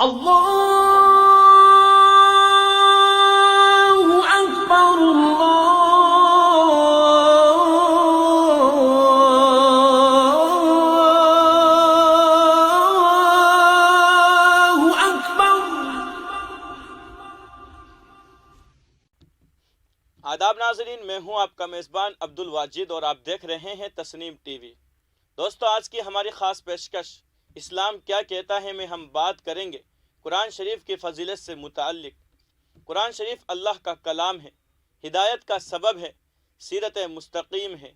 اللہ اکبر اللہ اکبر۔ آداب ناظرین، میں ہوں آپ کا میزبان عبد الواجد اور آپ دیکھ رہے ہیں تسنیم ٹی وی۔ دوستو، آج کی ہماری خاص پیشکش اسلام کیا کہتا ہے میں ہم بات کریں گے قرآن شریف کی فضیلت سے متعلق۔ قرآن شریف اللہ کا کلام ہے، ہدایت کا سبب ہے، سیرت مستقیم ہے،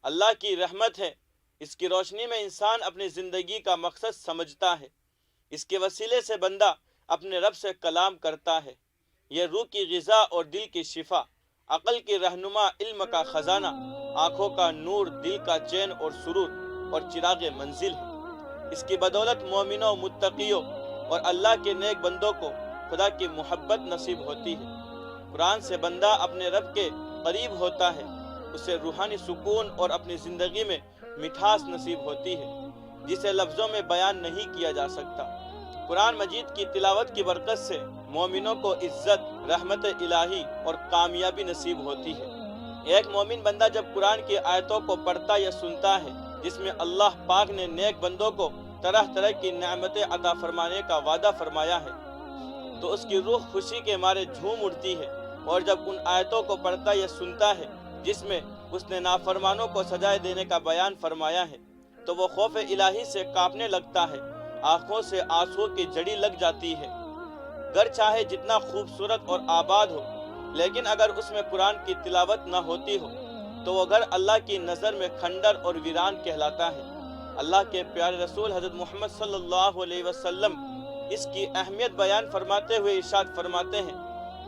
اللہ کی رحمت ہے۔ اس کی روشنی میں انسان اپنی زندگی کا مقصد سمجھتا ہے، اس کے وسیلے سے بندہ اپنے رب سے کلام کرتا ہے۔ یہ روح کی غذا اور دل کی شفا، عقل کی رہنما، علم کا خزانہ، آنکھوں کا نور، دل کا چین اور سرور اور چراغ منزل ہے۔ اس کی بدولت مومنوں، متقیوں اور اللہ کے نیک بندوں کو خدا کی محبت نصیب ہوتی ہے۔ قرآن سے بندہ اپنے رب کے قریب ہوتا ہے، اسے روحانی سکون اور اپنی زندگی میں مٹھاس نصیب ہوتی ہے جسے لفظوں میں بیان نہیں کیا جا سکتا۔ قرآن مجید کی تلاوت کی برکت سے مومنوں کو عزت، رحمت الہی اور کامیابی نصیب ہوتی ہے۔ ایک مومن بندہ جب قرآن کی آیتوں کو پڑھتا یا سنتا ہے جس میں اللہ پاک نے نیک بندوں کو طرح طرح کی نعمتیں عطا فرمانے کا وعدہ فرمایا ہے، تو اس کی روح خوشی کے مارے جھوم اٹھتی ہے، اور جب ان آیتوں کو پڑھتا یا سنتا ہے جس میں اس نے نافرمانوں کو سزائے دینے کا بیان فرمایا ہے تو وہ خوف الہی سے کانپنے لگتا ہے، آنکھوں سے آنسو کی جڑی لگ جاتی ہے۔ گھر چاہے جتنا خوبصورت اور آباد ہو، لیکن اگر اس میں قرآن کی تلاوت نہ ہوتی ہو تو وہ گھر اللہ کی نظر میں کھنڈر اور ویران کہلاتا ہے۔ اللہ کے پیارے رسول حضرت محمد صلی اللہ علیہ وسلم اس کی اہمیت بیان فرماتے ہوئے ارشاد فرماتے ہیں،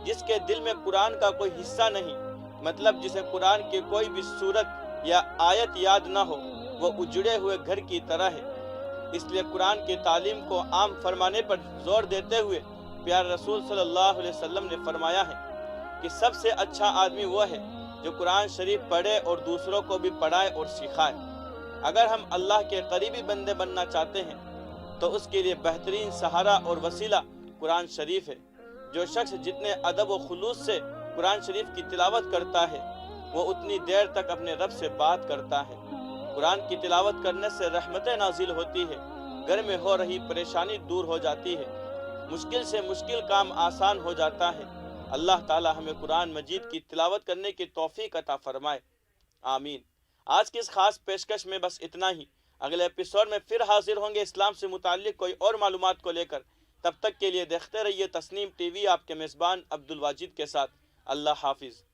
جس کے دل میں قرآن کا کوئی حصہ نہیں، مطلب جسے قرآن کی کوئی بھی سورت یا آیت یاد نہ ہو، وہ اجڑے ہوئے گھر کی طرح ہے۔ اس لیے قرآن کی تعلیم کو عام فرمانے پر زور دیتے ہوئے پیارے رسول صلی اللہ علیہ وسلم نے فرمایا ہے کہ سب سے اچھا آدمی وہ ہے جو قرآن شریف پڑھے اور دوسروں کو بھی پڑھائے اور سکھائے۔ اگر ہم اللہ کے قریبی بندے بننا چاہتے ہیں تو اس کے لیے بہترین سہارا اور وسیلہ قرآن شریف ہے۔ جو شخص جتنے ادب و خلوص سے قرآن شریف کی تلاوت کرتا ہے وہ اتنی دیر تک اپنے رب سے بات کرتا ہے۔ قرآن کی تلاوت کرنے سے رحمتیں نازل ہوتی ہے، گھر میں ہو رہی پریشانی دور ہو جاتی ہے، مشکل سے مشکل کام آسان ہو جاتا ہے۔ اللہ تعالی ہمیں قرآن مجید کی تلاوت کرنے کی توفیق عطا فرمائے، آمین۔ آج کی اس خاص پیشکش میں بس اتنا ہی۔ اگلے ایپیسوڈ میں پھر حاضر ہوں گے اسلام سے متعلق کوئی اور معلومات کو لے کر۔ تب تک کے لیے دیکھتے رہیے تسنیم ٹی وی، آپ کے میزبان عبد الواجد کے ساتھ۔ اللہ حافظ۔